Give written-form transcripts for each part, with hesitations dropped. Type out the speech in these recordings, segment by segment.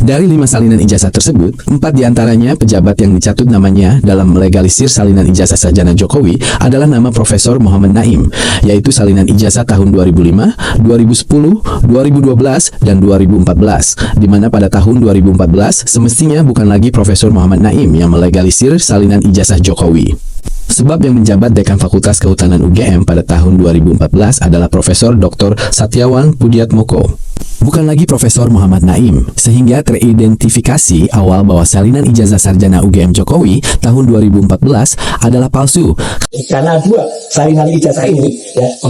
Dari 5 salinan ijazah tersebut, 4 diantaranya pejabat yang dicatut namanya dalam melegalisir salinan ijazah sarjana Jokowi adalah nama Profesor Muhammad Naim, yaitu salinan ijazah tahun 2005, 2010, 2012, dan 2014, di mana pada tahun 2014 semestinya bukan lagi Profesor Muhammad Naim yang melegalisir salinan ijazah Jokowi. Sebab yang menjabat Dekan Fakultas Kehutanan UGM pada tahun 2014 adalah Profesor Dr. Satyawan Pudiatmoko, bukan lagi Profesor Muhammad Naim, sehingga teridentifikasi awal bahwa salinan ijazah sarjana UGM Jokowi tahun 2014 adalah palsu. Karena 2 salinan ijazah ini,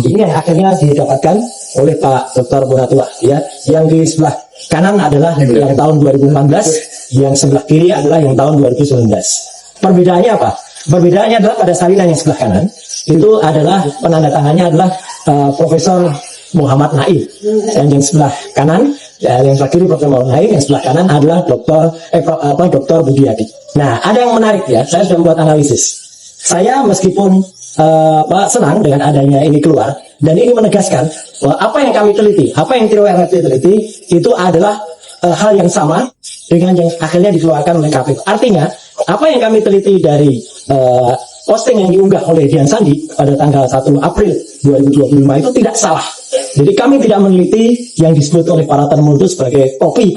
ini yang akhirnya didapatkan oleh Pak Dr. Bonatullah, yang di sebelah kanan adalah yang tahun 2014, yang sebelah kiri adalah yang tahun 2019. Perbedaannya apa? Perbedaannya adalah pada salinan yang sebelah kanan itu adalah penandatangannya adalah Profesor Muhammad Naim, dan yang sebelah kanan, yang sebelah kiri Profesor Muhammad Naim, yang sebelah kanan adalah Dr. Budiati. Nah, ada yang menarik saya sudah membuat analisis. Saya meskipun senang dengan adanya ini keluar, dan ini menegaskan bahwa apa yang kami teliti, apa yang TRWRT teliti itu adalah hal yang sama dengan yang akhirnya dikeluarkan oleh KPU. Artinya, apa yang kami teliti dari posting yang diunggah oleh Dian Sandi pada tanggal 1 April 2025 itu tidak salah. Jadi kami tidak meneliti yang disebut oleh para termul itu sebagai kopi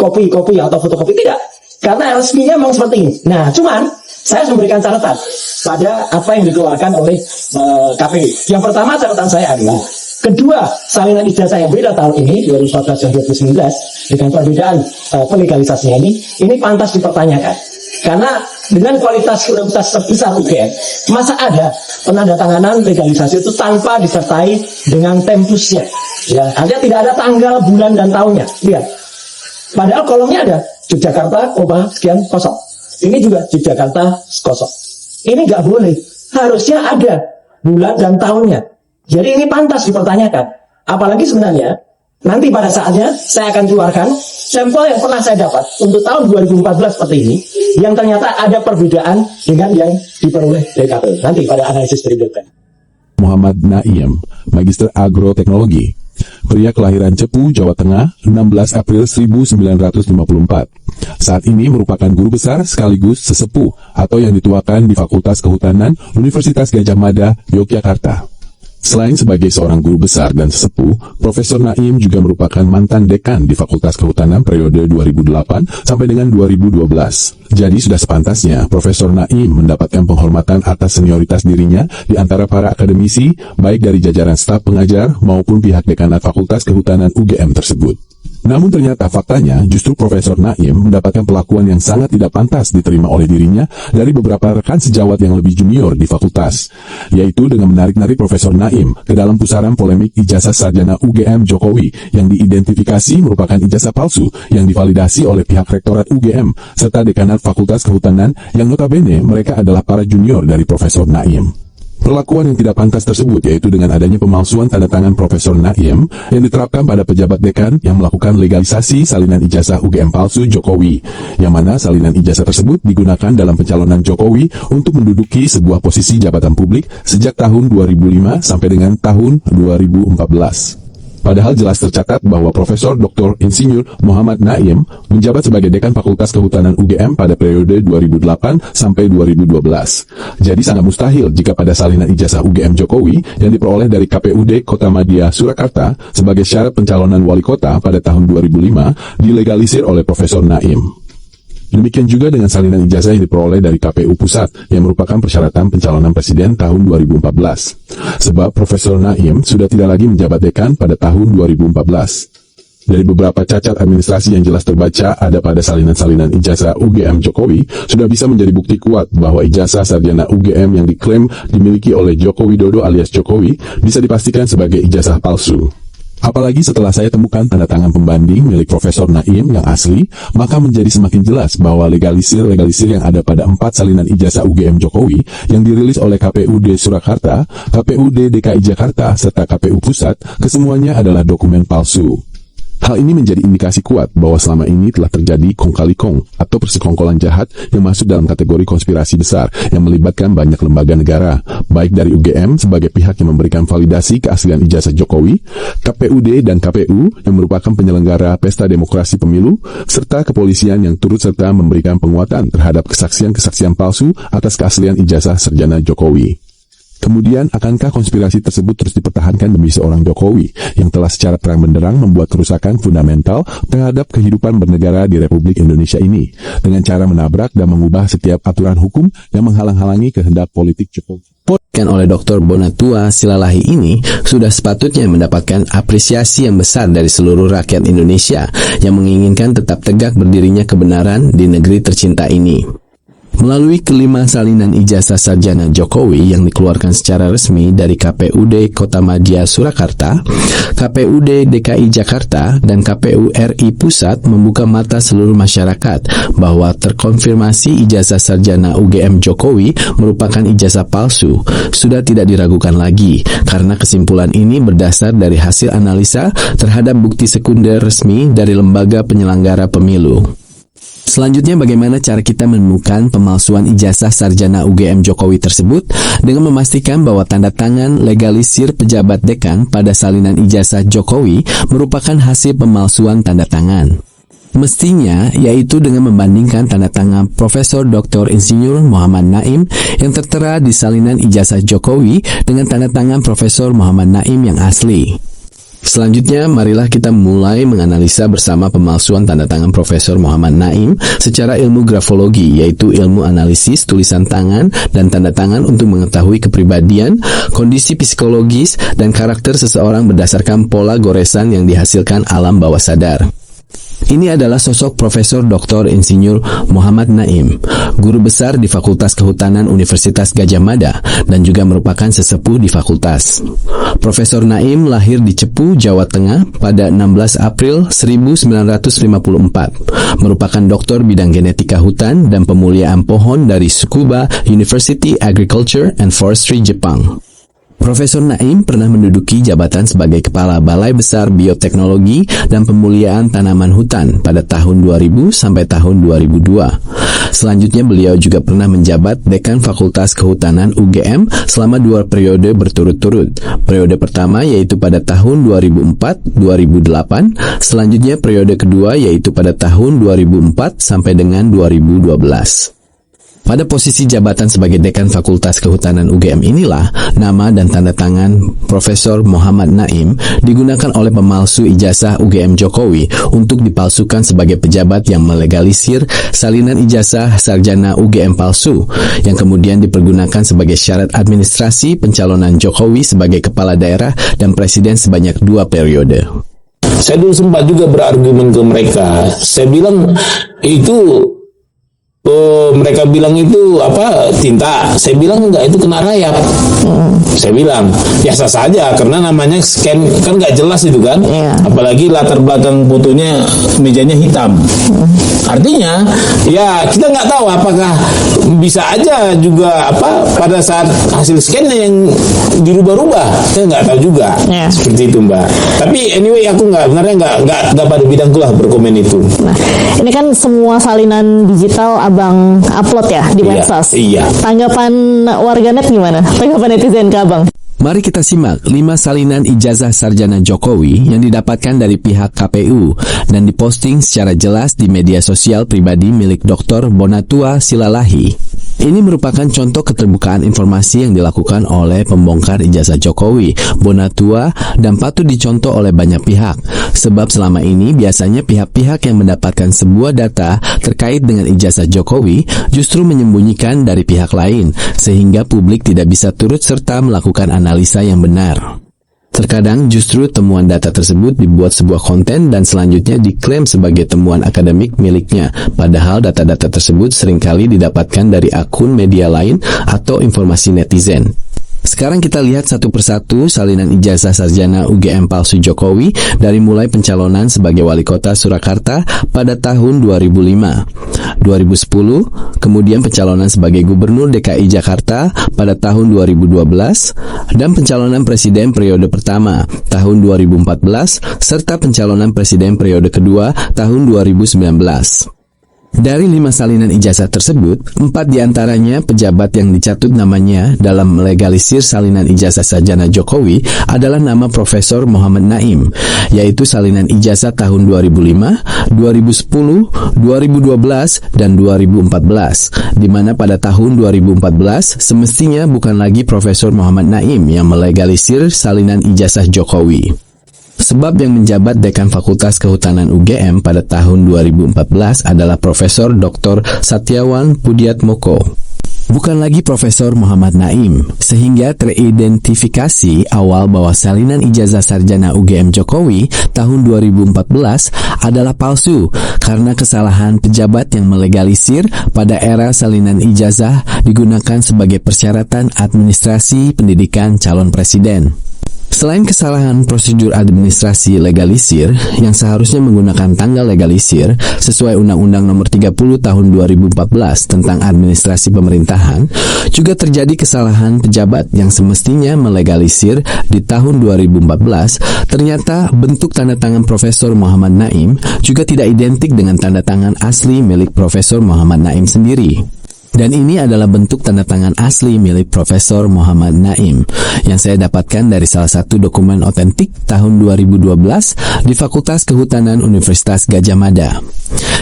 atau fotokopi, tidak. Karena resminya memang seperti ini. Nah, cuman saya memberikan catatan pada apa yang dikeluarkan oleh KPU. Yang pertama catatan saya adalah kedua salinan ijazah yang beda tahun ini 2014 dan 2019 dengan perbedaan pelegalisasinya ini pantas dipertanyakan. Karena dengan kualitas universitas terbesar UGM, masa ada penandatanganan legalisasi itu tanpa disertai dengan tempusnya? Artinya tidak ada tanggal, bulan, dan tahunnya. Lihat, padahal kolomnya ada Yogyakarta, sekian kosong. Ini juga Yogyakarta kosong. Ini nggak boleh. Harusnya ada bulan dan tahunnya. Jadi ini pantas dipertanyakan. Apalagi sebenarnya nanti pada saatnya saya akan keluarkan sampel yang pernah saya dapat untuk tahun 2014 seperti ini, yang ternyata ada perbedaan dengan yang diperoleh dari KPU. Nanti pada analisis berikutnya. Muhammad Naim, Magister Agroteknologi, pria kelahiran Cepu, Jawa Tengah, 16 April 1954. Saat ini merupakan guru besar sekaligus sesepuh atau yang dituakan di Fakultas Kehutanan Universitas Gadjah Mada, Yogyakarta. Selain sebagai seorang guru besar dan sesepuh, Profesor Naim juga merupakan mantan dekan di Fakultas Kehutanan periode 2008 sampai dengan 2012. Jadi sudah sepantasnya Profesor Naim mendapatkan penghormatan atas senioritas dirinya di antara para akademisi, baik dari jajaran staf pengajar maupun pihak dekanat Fakultas Kehutanan UGM tersebut. Namun ternyata faktanya justru Profesor Naim mendapatkan perlakuan yang sangat tidak pantas diterima oleh dirinya dari beberapa rekan sejawat yang lebih junior di fakultas, yaitu dengan menarik-narik Profesor Naim ke dalam pusaran polemik ijazah sarjana UGM Jokowi yang diidentifikasi merupakan ijazah palsu yang divalidasi oleh pihak Rektorat UGM serta Dekanat Fakultas Kehutanan yang notabene mereka adalah para junior dari Profesor Naim. Perlakuan yang tidak pantas tersebut yaitu dengan adanya pemalsuan tanda tangan Profesor Naim yang diterapkan pada pejabat dekan yang melakukan legalisasi salinan ijazah UGM palsu Jokowi, yang mana salinan ijazah tersebut digunakan dalam pencalonan Jokowi untuk menduduki sebuah posisi jabatan publik sejak tahun 2005 sampai dengan tahun 2014. Padahal jelas tercatat bahwa Profesor Dr. Insinyur Muhammad Naim menjabat sebagai Dekan Fakultas Kehutanan UGM pada periode 2008 sampai 2012. Jadi sangat mustahil jika pada salinan ijazah UGM Jokowi yang diperoleh dari KPUD Kota Madya Surakarta sebagai syarat pencalonan wali kota pada tahun 2005 dilegalisir oleh Profesor Naim. Demikian juga dengan salinan ijazah yang diperoleh dari KPU Pusat yang merupakan persyaratan pencalonan presiden tahun 2014. Sebab Profesor Naim sudah tidak lagi menjabat dekan pada tahun 2014. Dari beberapa cacat administrasi yang jelas terbaca ada pada salinan-salinan ijazah UGM Jokowi sudah bisa menjadi bukti kuat bahwa ijazah sarjana UGM yang diklaim dimiliki oleh Joko Widodo alias Jokowi bisa dipastikan sebagai ijazah palsu. Apalagi setelah saya temukan tanda tangan pembanding milik Profesor Naim yang asli, maka menjadi semakin jelas bahwa legalisir yang ada pada 4 salinan ijazah UGM Jokowi yang dirilis oleh KPUD Surakarta, KPUD DKI Jakarta, serta KPU Pusat, kesemuanya adalah dokumen palsu. Hal ini menjadi indikasi kuat bahwa selama ini telah terjadi kong kali kong atau persekongkolan jahat yang masuk dalam kategori konspirasi besar yang melibatkan banyak lembaga negara, baik dari UGM sebagai pihak yang memberikan validasi keaslian ijazah Jokowi, KPUD dan KPU yang merupakan penyelenggara pesta demokrasi pemilu, serta kepolisian yang turut serta memberikan penguatan terhadap kesaksian-kesaksian palsu atas keaslian ijazah sarjana Jokowi. Kemudian, akankah konspirasi tersebut terus dipertahankan demi seorang Jokowi yang telah secara terang benderang membuat kerusakan fundamental terhadap kehidupan bernegara di Republik Indonesia ini dengan cara menabrak dan mengubah setiap aturan hukum yang menghalang-halangi kehendak politik Jokowi? Yang oleh Dr. Bonatua Silalahi ini sudah sepatutnya mendapatkan apresiasi yang besar dari seluruh rakyat Indonesia yang menginginkan tetap tegak berdirinya kebenaran di negeri tercinta ini. Melalui kelima salinan ijazah sarjana Jokowi yang dikeluarkan secara resmi dari KPUD Kotamadya Surakarta, KPUD DKI Jakarta, dan KPU RI Pusat membuka mata seluruh masyarakat bahwa terkonfirmasi ijazah sarjana UGM Jokowi merupakan ijazah palsu sudah tidak diragukan lagi karena kesimpulan ini berdasar dari hasil analisa terhadap bukti sekunder resmi dari lembaga penyelenggara pemilu. Selanjutnya, bagaimana cara kita menemukan pemalsuan ijazah sarjana UGM Jokowi tersebut dengan memastikan bahwa tanda tangan legalisir pejabat dekan pada salinan ijazah Jokowi merupakan hasil pemalsuan tanda tangan. Mestinya, yaitu dengan membandingkan tanda tangan Profesor Dr. Insinyur Muhammad Naim yang tertera di salinan ijazah Jokowi dengan tanda tangan Profesor Muhammad Naim yang asli. Selanjutnya, marilah kita mulai menganalisa bersama pemalsuan tanda tangan Profesor Muhammad Naim secara ilmu grafologi, yaitu ilmu analisis tulisan tangan dan tanda tangan untuk mengetahui kepribadian, kondisi psikologis, dan karakter seseorang berdasarkan pola goresan yang dihasilkan alam bawah sadar. Ini adalah sosok Profesor Dr. Insinyur Muhammad Naim, guru besar di Fakultas Kehutanan Universitas Gadjah Mada dan juga merupakan sesepuh di fakultas. Profesor Naim lahir di Cepu, Jawa Tengah pada 16 April 1954, merupakan doktor bidang genetika hutan dan pemuliaan pohon dari Tsukuba University Agriculture and Forestry, Jepang. Profesor Naim pernah menduduki jabatan sebagai Kepala Balai Besar Bioteknologi dan Pemuliaan Tanaman Hutan pada tahun 2000 sampai tahun 2002. Selanjutnya beliau juga pernah menjabat Dekan Fakultas Kehutanan UGM selama 2 periode berturut-turut. Periode pertama yaitu pada tahun 2004-2008, selanjutnya periode kedua yaitu pada tahun 2004 sampai dengan 2012. Pada posisi jabatan sebagai Dekan Fakultas Kehutanan UGM inilah, nama dan tanda tangan Profesor Muhammad Naim digunakan oleh pemalsu ijazah UGM Jokowi untuk dipalsukan sebagai pejabat yang melegalisir salinan ijazah sarjana UGM palsu, yang kemudian dipergunakan sebagai syarat administrasi pencalonan Jokowi sebagai kepala daerah dan presiden sebanyak 2 periode. Saya dulu sempat juga berargumen ke mereka. Saya bilang itu mereka bilang itu apa, tinta. Saya bilang enggak, itu kena rayap. Saya bilang biasa saja karena namanya scan kan nggak jelas itu kan. Apalagi latar belakang fotonya mejanya hitam. Artinya ya kita nggak tahu apakah bisa aja juga apa pada saat hasil scannya yang dirubah-rubah. Saya nggak tahu juga. Seperti itu, Mbak. Tapi anyway aku nggak pada bidangku lah berkomen itu. Nah, ini kan semua salinan digital Abang upload ya di medsos. Iya. Tanggapan warganet gimana? Tanggapan netizen ke Abang? Mari kita simak 5 salinan ijazah sarjana Jokowi yang didapatkan dari pihak KPU dan diposting secara jelas di media sosial pribadi milik Dr. Bonatua Silalahi. Ini merupakan contoh keterbukaan informasi yang dilakukan oleh pembongkar ijazah Jokowi, Bonatua, dan patut dicontoh oleh banyak pihak. Sebab selama ini biasanya pihak-pihak yang mendapatkan sebuah data terkait dengan ijazah Jokowi justru menyembunyikan dari pihak lain, sehingga publik tidak bisa turut serta melakukan analisa yang benar. Terkadang justru temuan data tersebut dibuat sebuah konten dan selanjutnya diklaim sebagai temuan akademik miliknya, padahal data-data tersebut seringkali didapatkan dari akun media lain atau informasi netizen. Sekarang kita lihat satu persatu salinan ijazah sarjana UGM palsu Jokowi dari mulai pencalonan sebagai wali kota Surakarta pada tahun 2005. 2010, kemudian pencalonan sebagai Gubernur DKI Jakarta pada tahun 2012, dan pencalonan Presiden periode pertama tahun 2014, serta pencalonan Presiden periode kedua tahun 2019. Dari 5 salinan ijazah tersebut, 4 diantaranya pejabat yang dicatut namanya dalam melegalisir salinan ijazah sarjana Jokowi adalah nama Profesor Muhammad Naim, yaitu salinan ijazah tahun 2005, 2010, 2012, dan 2014, di mana pada tahun 2014 semestinya bukan lagi Profesor Muhammad Naim yang melegalisir salinan ijazah Jokowi. Sebab yang menjabat Dekan Fakultas Kehutanan UGM pada tahun 2014 adalah Profesor Dr. Satyawan Pudiatmoko, bukan lagi Profesor Muhammad Naim, sehingga teridentifikasi awal bahwa salinan ijazah sarjana UGM Jokowi tahun 2014 adalah palsu karena kesalahan pejabat yang melegalisir pada era salinan ijazah digunakan sebagai persyaratan administrasi pendidikan calon presiden. Selain kesalahan prosedur administrasi legalisir yang seharusnya menggunakan tanggal legalisir sesuai Undang-Undang Nomor 30 Tahun 2014 tentang Administrasi Pemerintahan, juga terjadi kesalahan pejabat yang semestinya melegalisir di tahun 2014. Ternyata bentuk tanda tangan Profesor Muhammad Naim juga tidak identik dengan tanda tangan asli milik Profesor Muhammad Naim sendiri. Dan ini adalah bentuk tanda tangan asli milik Profesor Muhammad Naim yang saya dapatkan dari salah satu dokumen otentik tahun 2012 di Fakultas Kehutanan Universitas Gadjah Mada.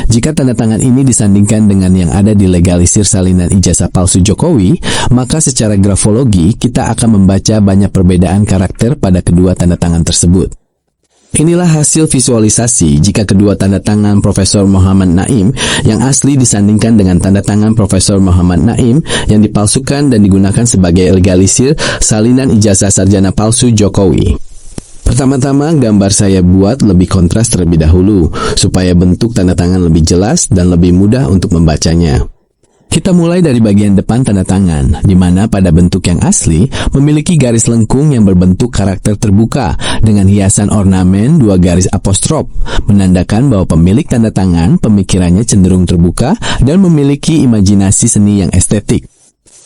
Jika tanda tangan ini disandingkan dengan yang ada di legalisir salinan ijazah palsu Jokowi, maka secara grafologi kita akan membaca banyak perbedaan karakter pada kedua tanda tangan tersebut. Inilah hasil visualisasi jika kedua tanda tangan Profesor Muhammad Naim yang asli disandingkan dengan tanda tangan Profesor Muhammad Naim yang dipalsukan dan digunakan sebagai legalisir salinan ijazah sarjana palsu Jokowi. Pertama-tama gambar saya buat lebih kontras terlebih dahulu, supaya bentuk tanda tangan lebih jelas dan lebih mudah untuk membacanya. Kita mulai dari bagian depan tanda tangan, di mana pada bentuk yang asli memiliki garis lengkung yang berbentuk karakter terbuka dengan hiasan ornamen 2 garis apostrop, menandakan bahwa pemilik tanda tangan pemikirannya cenderung terbuka dan memiliki imajinasi seni yang estetik.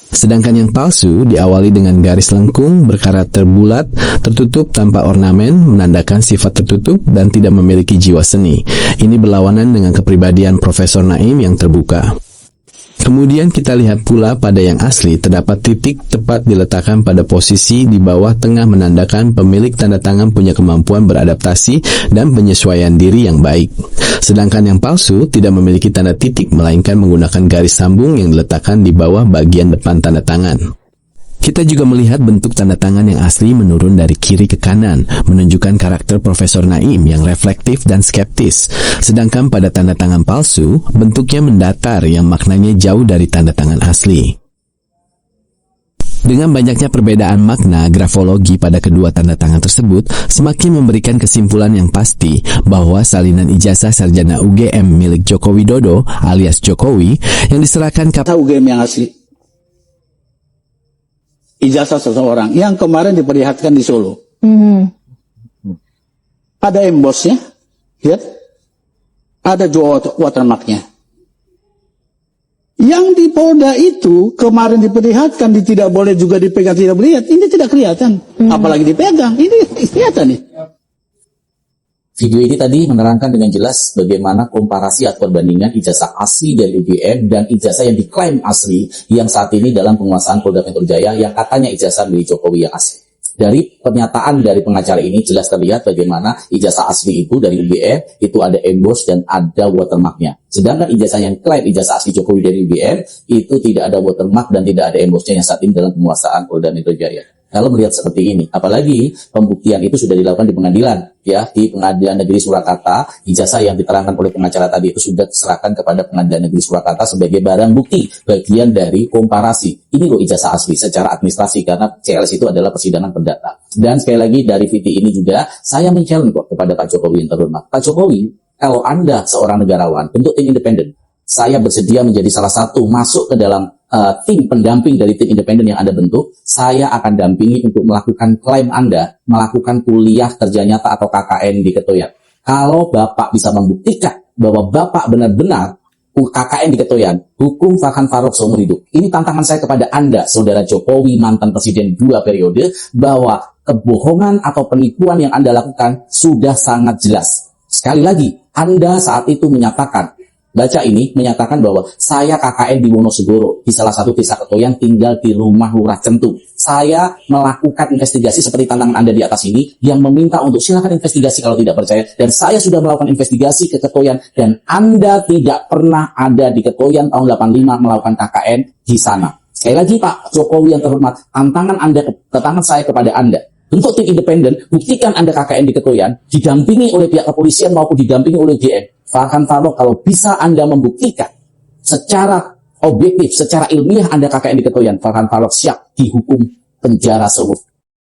Sedangkan yang palsu diawali dengan garis lengkung berkarakter bulat, tertutup tanpa ornamen, menandakan sifat tertutup dan tidak memiliki jiwa seni. Ini berlawanan dengan kepribadian Profesor Naim yang terbuka. Kemudian kita lihat pula pada yang asli terdapat titik tepat diletakkan pada posisi di bawah tengah, menandakan pemilik tanda tangan punya kemampuan beradaptasi dan penyesuaian diri yang baik. Sedangkan yang palsu tidak memiliki tanda titik melainkan menggunakan garis sambung yang diletakkan di bawah bagian depan tanda tangan. Kita juga melihat bentuk tanda tangan yang asli menurun dari kiri ke kanan, menunjukkan karakter Profesor Naim yang reflektif dan skeptis. Sedangkan pada tanda tangan palsu, bentuknya mendatar yang maknanya jauh dari tanda tangan asli. Dengan banyaknya perbedaan makna grafologi pada kedua tanda tangan tersebut, semakin memberikan kesimpulan yang pasti bahwa salinan ijazah sarjana UGM milik Joko Widodo alias Jokowi yang diserahkan UGM yang asli. Ijazah seseorang yang kemarin diperlihatkan di Solo. Ada embosnya, ya? Ada juga watermarknya. Yang di Polda itu kemarin diperlihatkan, tidak boleh juga dipegang, tidak boleh lihat. Ini tidak kelihatan, apalagi dipegang. Ini kelihatan nih. Video ini tadi menerangkan dengan jelas bagaimana komparasi atau perbandingan ijazah asli dari UGM dan ijazah yang diklaim asli yang saat ini dalam penguasaan Polda Metro Jaya yang katanya ijazah milik Jokowi yang asli. Dari pernyataan dari pengacara ini jelas terlihat bagaimana ijazah asli itu dari UGM itu ada emboss dan ada watermarknya. Sedangkan ijazah yang klaim ijazah asli Jokowi dari UGM itu tidak ada watermark dan tidak ada embossnya yang saat ini dalam penguasaan Polda Metro Jaya. Kalau melihat seperti ini, apalagi pembuktian itu sudah dilakukan di pengadilan, ya, di Pengadilan Negeri Surakarta, ijazah yang diterangkan oleh pengacara tadi itu sudah diserahkan kepada Pengadilan Negeri Surakarta sebagai barang bukti, bagian dari komparasi. Ini loh ijazah asli secara administrasi, karena CLS itu adalah persidangan perdata. Dan sekali lagi dari VT ini juga, saya men-challenge kok kepada Pak Jokowi yang terhormat. Pak Jokowi, kalau Anda seorang negarawan, bentuk tim independen, saya bersedia menjadi salah satu masuk ke dalam tim pendamping dari tim independen yang Anda bentuk. Saya akan dampingi untuk melakukan klaim Anda, melakukan kuliah kerja nyata atau KKN di Ketoyat. Kalau Bapak bisa membuktikan bahwa Bapak benar-benar KKN di Ketoyan, hukum Farhan Farouk seumur hidup. Ini tantangan saya kepada Anda, Saudara Jokowi, mantan Presiden 2 periode, bahwa kebohongan atau penipuan yang Anda lakukan sudah sangat jelas. Sekali lagi, Anda saat itu menyatakan, baca ini, menyatakan bahwa saya KKN di Wonosegoro, di salah satu desa Ketoyan, tinggal di rumah Lurah Centu. Saya melakukan investigasi seperti tantangan Anda di atas ini, yang meminta untuk silakan investigasi kalau tidak percaya. Dan saya sudah melakukan investigasi ke Ketoyan, dan Anda tidak pernah ada di Ketoyan tahun 85 melakukan KKN di sana. Sekali lagi Pak Jokowi yang terhormat, tantangan saya kepada Anda. Bentuk tim independen, buktikan Anda KKN di Ketoyan, didampingi oleh pihak kepolisian maupun didampingi oleh GN. Farhan Farouk, kalau bisa Anda membuktikan secara objektif, secara ilmiah Anda KKN di Ketoyan, Farhan Farouk siap dihukum penjara seumur